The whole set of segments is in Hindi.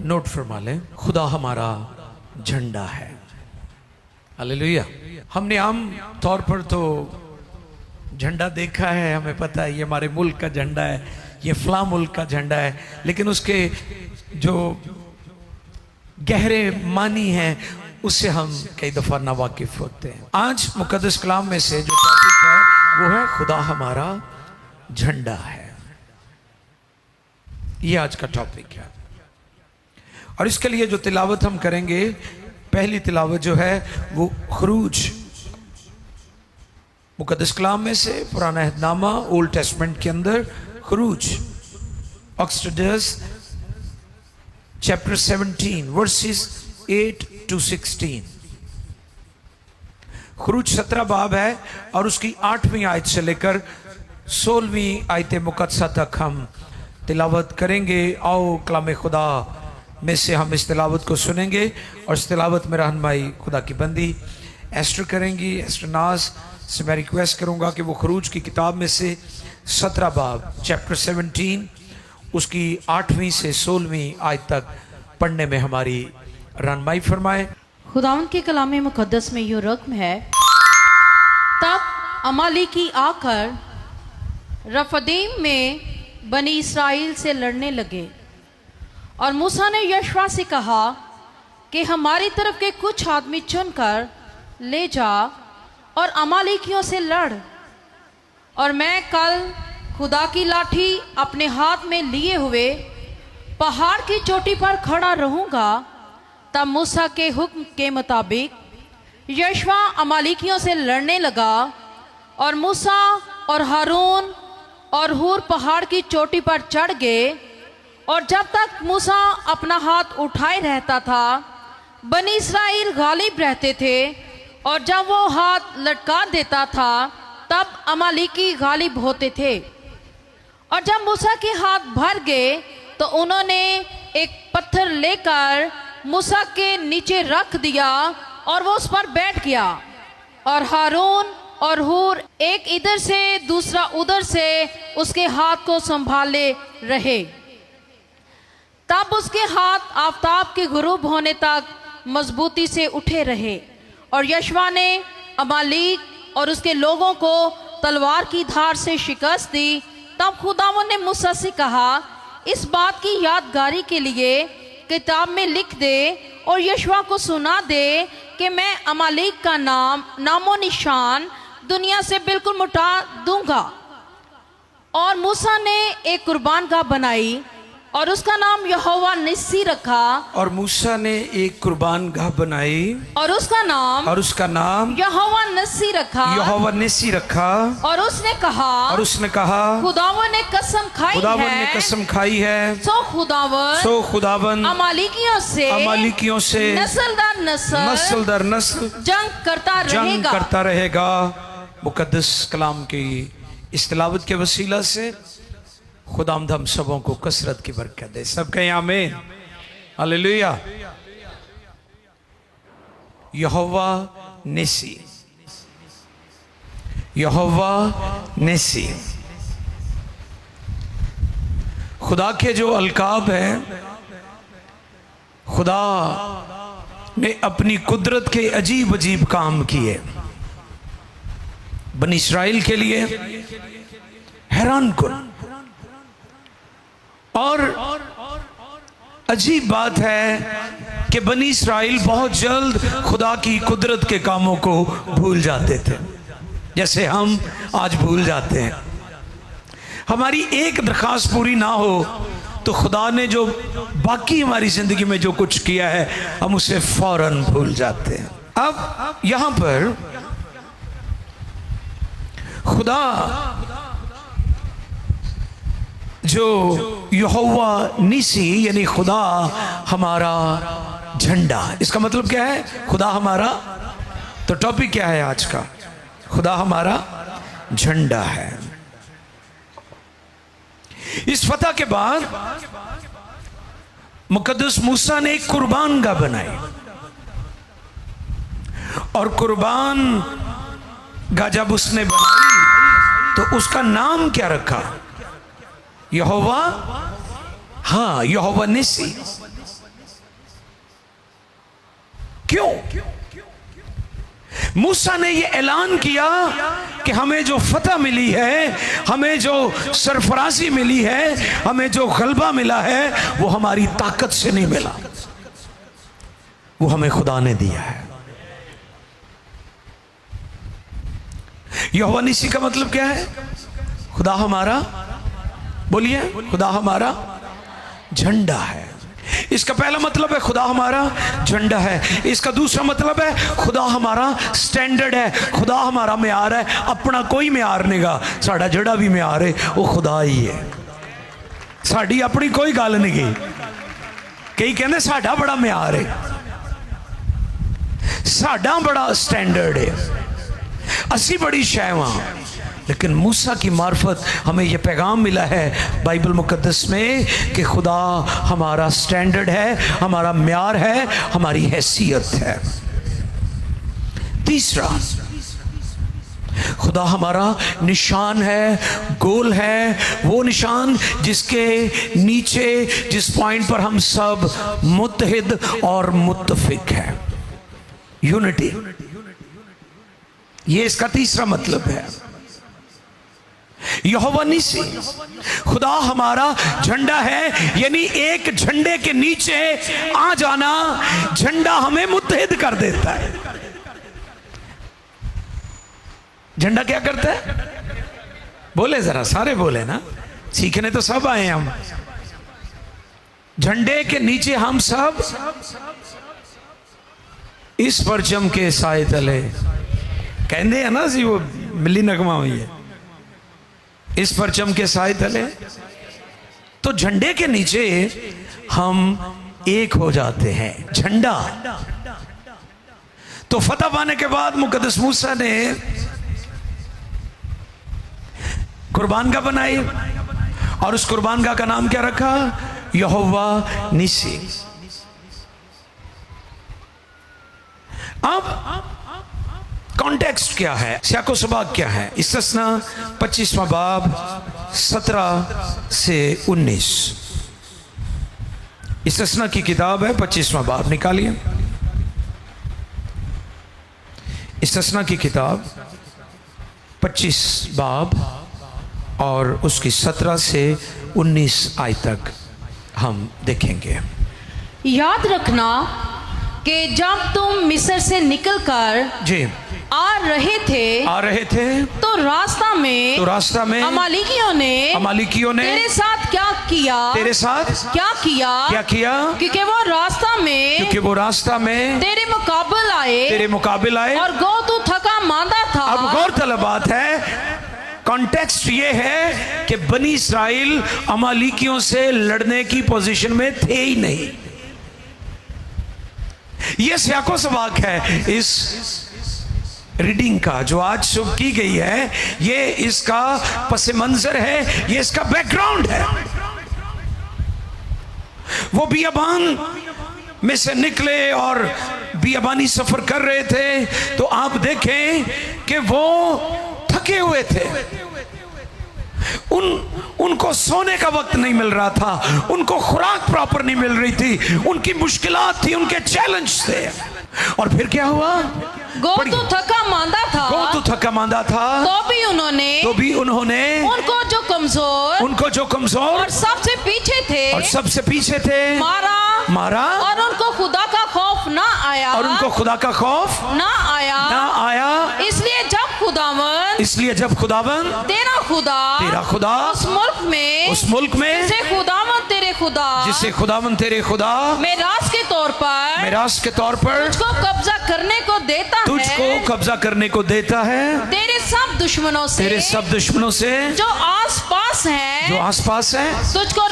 नोट फरमा लें, खुदा हमारा झंडा है। हालेलुया। हमने आम तौर पर तो झंडा देखा है, हमें पता है ये हमारे मुल्क का झंडा है, ये फला मुल्क का झंडा है, लेकिन उसके जो गहरे मानी हैं उससे हम कई दफा नावाकिफ होते हैं। आज मुकद्दस कलाम में से जो टॉपिक है वो है खुदा हमारा झंडा है। ये आज का टॉपिक है और इसके लिए जो तिलावत हम करेंगे, पहली तिलावत जो है वो खरूज मुकद्दस कलाम में से, पुराना अहदनामा ओल्ड टेस्टमेंट के अंदर खरूज एक्सोडस चैप्टर 17 वर्सेस 8 to 16। खरूज 17 बाब है और उसकी 8वीं आयत से लेकर 16वीं आयत मुकद्दसा तक हम तिलावत करेंगे। आओ कलाम खुदा में से हम इस तिलावत को सुनेंगे और इस तिलावत में रहनुमाई खुदा की बंदी एस्टर करेंगी। एस्टर नाज से मैं रिक्वेस्ट करूंगा कि वो खरूज की किताब में से 17 बाब चैप्टर 17 उसकी 8वीं से 16वीं आयत तक पढ़ने में हमारी रहनुमाई फरमाए। खुदावंद के कलाम मुकद्दस में यो रकम है, तब अमालेकी आकर रफदीम में बनी इसराइल से लड़ने लगे और मूसा ने यहोशू से कहा कि हमारी तरफ के कुछ आदमी चुनकर ले जा और अमालेकियों से लड़, और मैं कल खुदा की लाठी अपने हाथ में लिए हुए पहाड़ की चोटी पर खड़ा रहूंगा। तब मूसा के हुक्म के मुताबिक यहोशू अमालेकियों से लड़ने लगा और मूसा और हारून और हूर पहाड़ की चोटी पर चढ़ गए, और जब तक मूसा अपना हाथ उठाए रहता था बनी इसराइल गालिब रहते थे, और जब वो हाथ लटका देता था तब अमालेकी गालिब होते थे। और जब मूसा के हाथ भर गए तो उन्होंने एक पत्थर लेकर मूसा के नीचे रख दिया और वो उस पर बैठ गया, और हारून और हूर एक इधर से दूसरा उधर से उसके हाथ को संभाले रहे। तब उसके हाथ आफताब के गुरूब होने तक मजबूती से उठे रहे, और यहोशू ने अमालेक और उसके लोगों को तलवार की धार से शिकस्त दी। तब खुदावंद ने मूसा से कहा, इस बात की यादगारी के लिए किताब में लिख दे और यहोशू को सुना दे कि मैं अमालेक का नामो निशान दुनिया से बिल्कुल मिटा दूंगा। और मूसा ने एक कुर्बानगाह बनाई और उसका नाम यहोवा निस्सी रखा। और मूसा ने एक कुर्बानगाह बनाई और उसका नाम यहोवा निस्सी रखा। यहोवा निस्सी रखा। और उसने कहा खुदावन ने कसम खाई है सो खुदावन अमालेकियों से नस्ल दर नस्ल जंग करता रहेगा। मुकद्दस कलाम की इस तिलावत के वसीला से खुदावंद हम सबों को कसरत की बरकत दे। सब कहें आमीन, हालेलुया। यहोवा निस्सी, यहोवा निस्सी। खुदा के जो अलकाब हैं, खुदा ने अपनी कुदरत के अजीब अजीब काम किए बनी इसराइल के लिए, हैरान कुन। और अजीब बात है कि बनी इसराइल बहुत जल्द खुदा की कुदरत के कामों को भूल जाते थे, जैसे हम आज भूल जाते हैं। हमारी एक दरखास्त पूरी ना हो तो खुदा ने जो बाकी हमारी जिंदगी में जो कुछ किया है हम उसे फौरन भूल जाते हैं। अब यहां पर खुदा जो यहोवा निस्सी यानी खुदा हमारा झंडा, इसका मतलब क्या है? खुदा हमारा, तो टॉपिक क्या है आज का? खुदा हमारा झंडा है। इस फतह के बाद मुकद्दस मूसा ने एक कुर्बानगाह बनाई, और कुर्बान गाह जब उसने बनाई तो उसका नाम क्या रखा? यहोवा, हाँ, यहोवा निस्सी। क्यों? मूसा ने यह ऐलान किया कि हमें जो फतह मिली है, हमें जो सरफराजी मिली है, हमें जो गलबा मिला है, वो हमारी ताकत से नहीं मिला, वो हमें खुदा ने दिया है। यहोवा निसी का मतलब क्या है? खुदा हमारा, बोलिए, खुदा हमारा झंडा है। इसका पहला मतलब है खुदा हमारा झंडा है। इसका दूसरा मतलब है खुदा हमारा स्टैंडर्ड है, खुदा हमारा म्यार है। अपना कोई म्यार नहींगा, साडा जड़ा भी म्यार है वो खुदा ही है। साडी अपनी कोई गल नहीं गई। कई कहते साडा बड़ा म्यार है, साडा बड़ा स्टैंडर्ड है, असी बड़ी शैवां। लेकिन मूसा की मार्फत हमें यह पैगाम मिला है बाइबल मुकद्दस में कि खुदा हमारा स्टैंडर्ड है, हमारा म्यार है, हमारी हैसियत है। तीसरा, खुदा हमारा निशान है, गोल है, वो निशान जिसके नीचे, जिस पॉइंट पर हम सब मुत्तहिद और मुत्तफिक है, यूनिटी। ये इसका तीसरा मतलब है। यहोवा निसी, खुदा हमारा झंडा है, यानी एक झंडे के नीचे आ जाना झंडा हमें मुत्तहिद कर देता है। झंडा क्या करता है? बोले जरा, सारे बोले ना, सीखने तो सब आए हम। झंडे के नीचे हम सब इस परचम के साए तले, कहते हैं ना जी, वो मिली नगमा हुई है, इस परचम के साए तले। तो झंडे के नीचे हम एक हो जाते हैं। झंडा तो फतह पाने के बाद मुकद्दस मूसा ने कुर्बानगाह बनाई और उस कुर्बानगाह का नाम क्या रखा? यहोवा निसी। अब कॉन्टेक्स्ट क्या है, सियाको सबाक क्या है? इस्तस्ना 25वां बाब 17 से 19। इस्तस्ना की किताब है, 25वां बाब निकालिए। इस्तस्ना की किताब 25 बाब और उसकी 17 से 19 आयत तक हम देखेंगे। याद रखना कि जब तुम मिस्र से निकलकर जी आ रहे थे तो रास्ता में अमालिकियों ने तेरे साथ क्या किया? तेरे साथ क्या किया? क्योंकि वो रास्ता में तेरे मुकाबिल आए और गो तू थका मांदा था। अब गौरतलब बात है, कॉन्टेक्स्ट ये है कि बनी इस्राइल अमालिकियों से लड़ने की पोजीशन में थे ही नहीं। ये सियाको सबाक है इस रीडिंग का जो आज शुरू की गई है, ये इसका पस मंजर है, ये इसका बैकग्राउंड है। वो बियाबान में से निकले और बियाबानी सफर कर रहे थे, तो आप देखें कि वो थके हुए थे। उनको सोने का वक्त नहीं मिल रहा था, उनको खुराक प्रॉपर नहीं मिल रही थी, उनकी मुश्किलात थी, उनके चैलेंज थे। और फिर क्या हुआ? गो तो थका मांदा था तो भी उन्होंने उनको जो कमजोर और सबसे पीछे थे मारा और उनको खुदा का खौफ ना आया। इसलिए जब खुदावन तेरा खुदा उस मुल्क में जिसे खुदावन तेरे खुदा मेरास के तौर पर तुझको कब्जा करने को देता है तेरे सब दुश्मनों से जो आसपास हैं तुझको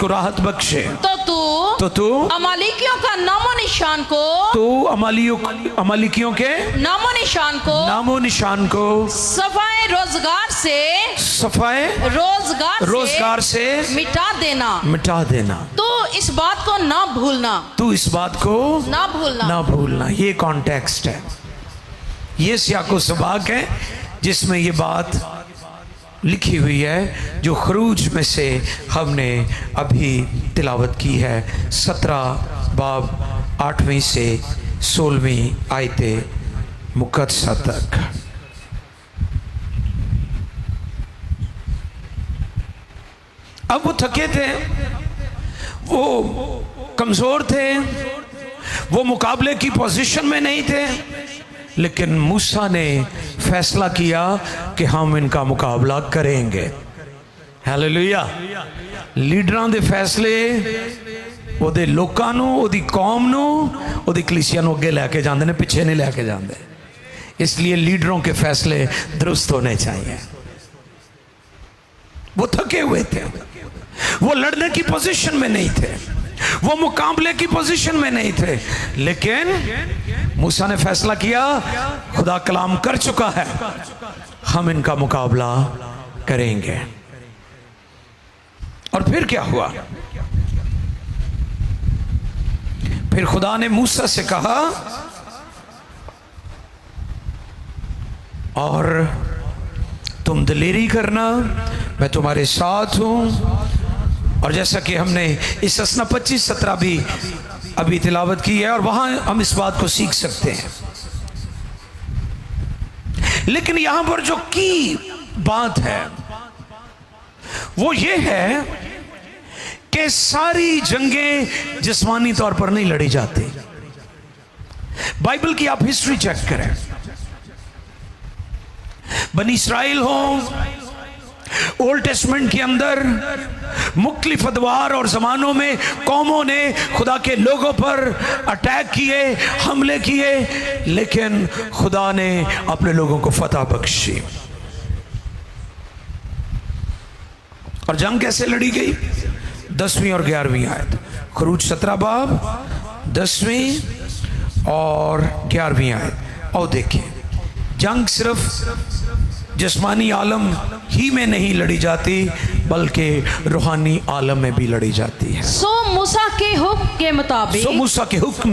राहत बख्शे। तो तू अमालिकियों का अमालिकियों के नामो निशान को सफाए रोजगार से मिटा देना। तो इस बात को ना भूलना। ये कॉन्टेक्स्ट है, ये सियाको सबाक है जिसमें ये बात लिखी हुई है जो खरूज में से हमने अभी तिलावत की है। 17 बाब 8वीं से 16वीं आयते मुकद्दसा तक। अब वो थके थे, वो कमजोर थे, वो मुकाबले की पोजीशन में नहीं थे, लेकिन मूसा ने फैसला किया कि हम इनका मुकाबला करेंगे। हालेलुया। लीडरां दे फैसले ਉਹਦੇ ਲੋਕਾਂ ਨੂੰ, ਉਹਦੀ कौम ਨੂੰ, ਉਹਦੀ कलीसिया ਨੂੰ ਅੱਗੇ ਲੈ ਕੇ ਜਾਂਦੇ ਨੇ, ਪਿੱਛੇ नहीं लेके जाते। इसलिए लीडरों के फैसले दुरुस्त होने चाहिए। वो थके हुए थे, वो लड़ने की पोजीशन में नहीं थे, वो मुकाबले की पोजीशन में नहीं थे, लेकिन मूसा ने फैसला किया, खुदा कलाम कर चुका है, हम इनका मुकाबला करेंगे। और फिर क्या हुआ? फिर खुदा ने मूसा से कहा, और तुम दिलेरी करना, मैं तुम्हारे साथ हूं। और जैसा कि हमने इस असना 25-17 भी अभी तिलावत की है, और वहां हम इस बात को सीख सकते हैं। लेकिन यहां पर जो की बात है वो ये है कि सारी जंगें जिस्मानी तौर पर नहीं लड़ी जाती। बाइबल की आप हिस्ट्री चेक करें, बनी इस्राइल हो, ओल्ड टेस्टमेंट के अंदर मुख्तलिफ अदवार और जमानों में कौमों ने खुदा के लोगों पर अटैक किए, हमले किए, लेकिन खुदा ने अपने लोगों को फतह बख्शी। और जंग कैसे लड़ी गई? 10वीं और 11वीं आयत, खरूज 17 बाब 10वीं और 11वीं आयत। और देखिए, जंग सिर्फ जिस्मानी आलम ही में नहीं लड़ी जाती, बल्कि रूहानी आलम में भी लड़ी जाती है। सो मूसा के हुक्म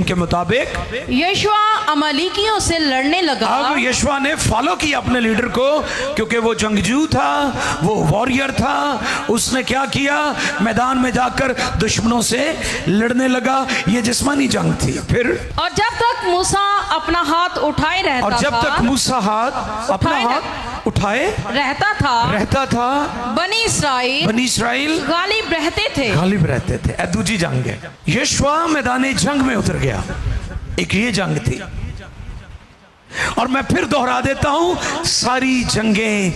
के मुताबिक यशवा अमालेकियों से लड़ने लगा। अब यशवा ने फॉलो किया अपने लीडर को, क्योंकि वो जंगजू था, वो वॉरियर था। उसने क्या किया? मैदान में जाकर दुश्मनों से लड़ने लगा। ये जिस्मानी जंग थी। फिर और जब तक मूसा अपना हाथ उठाए रहता और जब था, तक मूसा अपना हाथ उठाए रहता था बनी इस्राइल गालिब रहते थे। दूजी जंग है, यशवा मैदान जंग में उतर गया। एक ये जंग थी। और मैं फिर दोहरा देता हूं, सारी जंगें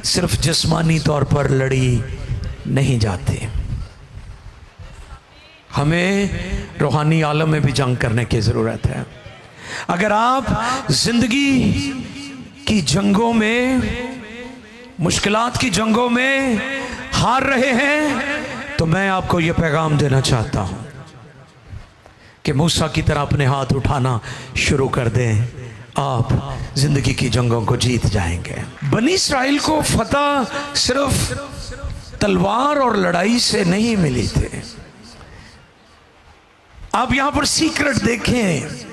सिर्फ जिस्मानी तौर पर लड़ी नहीं जाती, हमें रूहानी आलम में भी जंग करने की जरूरत है। अगर आप जिंदगी की जंगों में, मुश्किलात की जंगों में हार रहे हैं, तो मैं आपको यह पैगाम देना चाहता हूं कि मूसा की तरह अपने हाथ उठाना शुरू कर दें, आप जिंदगी की जंगों को जीत जाएंगे। बनी इस्राइल को फतह सिर्फ तलवार और लड़ाई से नहीं मिली थी। आप यहां पर सीक्रेट देखें,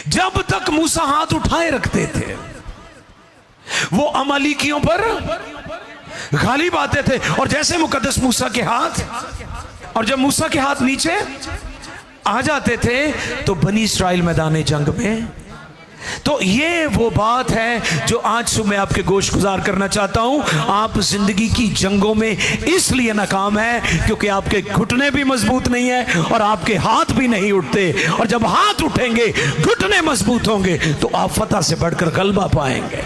जब तक मूसा हाथ उठाए रखते थे, वो अमालेकियों पर गालिब आते थे। और जैसे मुकद्दस मूसा के हाथ, और जब मूसा के हाथ नीचे आ जाते थे, तो बनी इस्राइल मैदान जंग में। तो ये वो बात है जो आज सुबह आपके गोश गुजार करना चाहता हूं। आप जिंदगी की जंगों में इसलिए नाकाम है क्योंकि आपके घुटने भी मजबूत नहीं है और आपके हाथ भी नहीं उठते। और जब हाथ उठेंगे, घुटने मजबूत होंगे, तो आप फतह से बढ़कर गलबा पाएंगे।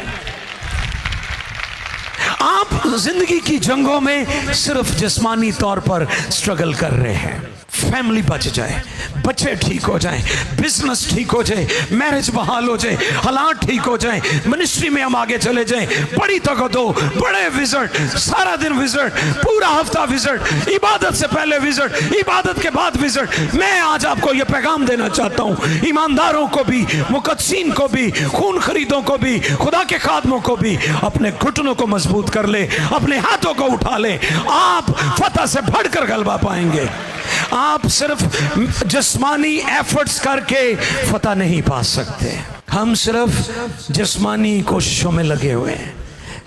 आप जिंदगी की जंगों में सिर्फ जिस्मानी तौर पर स्ट्रगल कर रहे हैं। फैमिली बच जाए, बच्चे ठीक हो जाएं, बिजनेस ठीक हो जाए, मैरिज बहाल हो जाए, हालात ठीक हो जाएं, मिनिस्ट्री में हम आगे चले जाएं, बड़ी ताकत हो, बड़े विजिट, सारा दिन विजिट, पूरा हफ्ता विजिट, इबादत से पहले विजिट, इबादत के बाद विजिट। मैं आज आपको यह पैगाम देना चाहता हूं, ईमानदारों को भी, मुकद्दसीन को भी, खून खरीदों को भी, खुदा के खादमों को भी, अपने घुटनों को मजबूत कर ले, अपने हाथों को उठा ले। आप फतह से बढ़कर गलबा पाएंगे। आप सिर्फ जिस्मानी एफर्ट्स करके फतह नहीं पा सकते। हम सिर्फ जिस्मानी कोशिशों में लगे हुए हैं।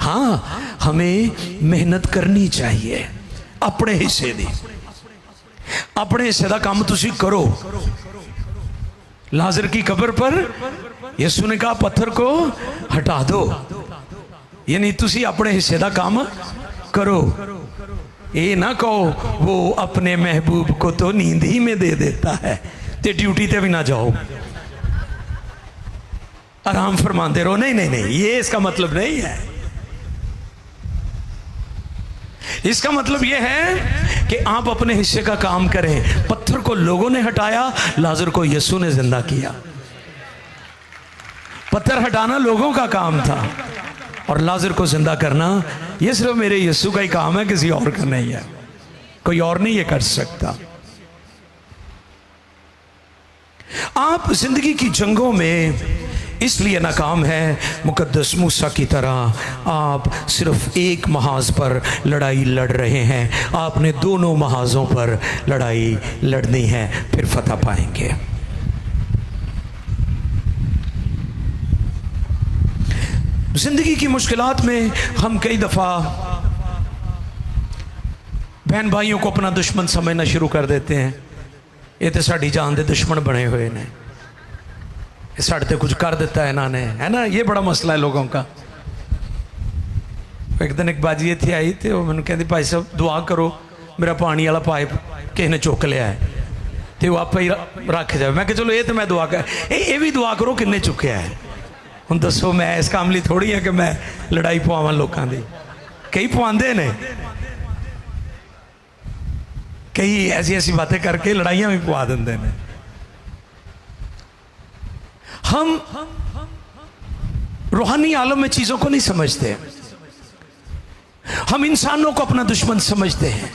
हाँ, हमें मेहनत करनी चाहिए, अपने हिस्से दी। अपने हिस्से का काम तुसी करो। लाजर की कब्र पर यीशु ने कहा पत्थर को हटा दो, यानी तुसी अपने हिस्से का काम करो। ये ना कहो वो अपने महबूब को तो नींद ही में दे देता है, ते ड्यूटी ते भी ना जाओ, आराम फरमाते रहो। नहीं नहीं नहीं, ये इसका मतलब नहीं है। इसका मतलब यह है कि आप अपने हिस्से का काम करें। पत्थर को लोगों ने हटाया, लाजर को यीशु ने जिंदा किया। पत्थर हटाना लोगों का काम था और लाजर को जिंदा करना ये सिर्फ मेरे यीशु का ही काम है, किसी और का नहीं है। कोई और नहीं ये कर सकता। आप जिंदगी की जंगों में इसलिए नाकाम है, मुकद्दस मूसा की तरह आप सिर्फ एक महाज पर लड़ाई लड़ रहे हैं। आपने दोनों महाजों पर लड़ाई लड़नी है, फिर फतह पाएंगे। जिंदगी की मुश्किलात में हम कई दफा बहन भाइयों को अपना दुश्मन समझना शुरू कर देते हैं। ये तो साड़ी जान दे दुश्मन बने हुए ने, साढ़े ते कुछ कर देता है इन्होंने, है ना। ये बड़ा मसला है लोगों का। एक दिन एक बाजी इतने आई तो मैंने कहती भाई साहब दुआ करो, मेरा पानी वाला पाइप किसी ने चुक लिया है तो वो आप ही रख जाए। मैं चलो ये तो मैं दुआ कर, ये भी दुआ करो किन्ने चुकया है। हुण दसो मैं इस काम लिए थोड़ी है कि मैं लड़ाई पवावा लोगों की। कई पवाते ने, कई ऐसी ऐसी बातें करके लड़ाइयाँ भी पवा देंगे ने। हम रूहानी आलम में चीजों को नहीं समझते। हम इंसानों को अपना दुश्मन समझते हैं।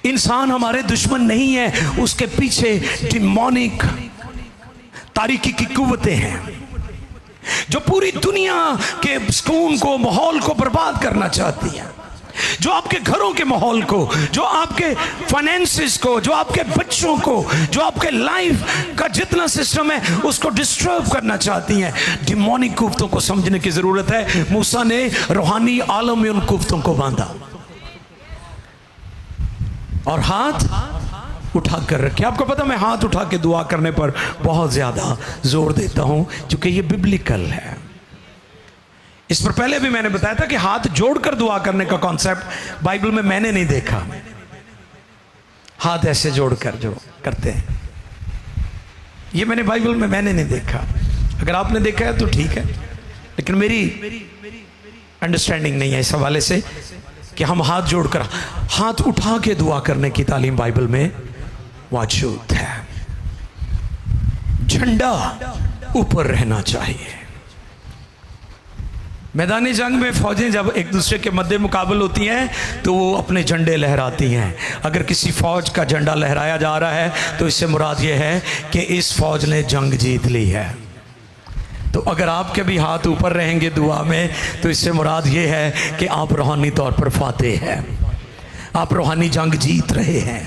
इंसान हमारे दुश्मन नहीं है, उसके पीछे डिमोनिक तारीकी की कुव्वतें हैं जो पूरी दुनिया के सुकून को, माहौल को बर्बाद करना चाहती हैं, जो आपके घरों के माहौल को, जो आपके फाइनेंसेस को, जो आपके बच्चों को, जो आपके लाइफ का जितना सिस्टम है उसको डिस्टर्ब करना चाहती हैं। डिमोनिक कुव्वतों को समझने की जरूरत है। मूसा ने रूहानी आलम में उन कुव्वतों को बांधा और हाथ उठा कर रखे। आपको पता, मैं हाथ उठा के दुआ करने पर बहुत ज्यादा जोर देता हूं क्योंकि ये बिब्लिकल है। इस पर पहले भी मैंने बताया था कि हाथ जोड़कर दुआ करने का कॉन्सेप्ट बाइबल में मैंने नहीं देखा। हाथ ऐसे जोड़कर जो करते हैं, ये मैंने बाइबल में मैंने नहीं देखा। अगर आपने देखा है तो ठीक है, लेकिन मेरी अंडरस्टैंडिंग नहीं है इस हवाले से कि हम हाथ जोड़कर, हाथ उठा के दुआ करने की तालीम बाइबल में मौजूद है। झंडा ऊपर रहना चाहिए। मैदानी जंग में फौजें जब एक दूसरे के मद्दे मुकाबल होती हैं तो वो अपने झंडे लहराती हैं। अगर किसी फौज का झंडा लहराया जा रहा है तो इससे मुराद ये है कि इस फौज ने जंग जीत ली है। तो अगर आपके भी हाथ ऊपर रहेंगे दुआ में तो इससे मुराद ये है कि आप रूहानी तौर पर फातेह हैं, आप रूहानी जंग जीत रहे हैं,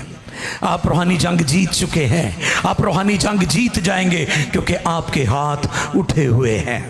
आप रूहानी जंग जीत चुके हैं, आप रूहानी जंग जीत जाएंगे क्योंकि आपके हाथ उठे हुए हैं।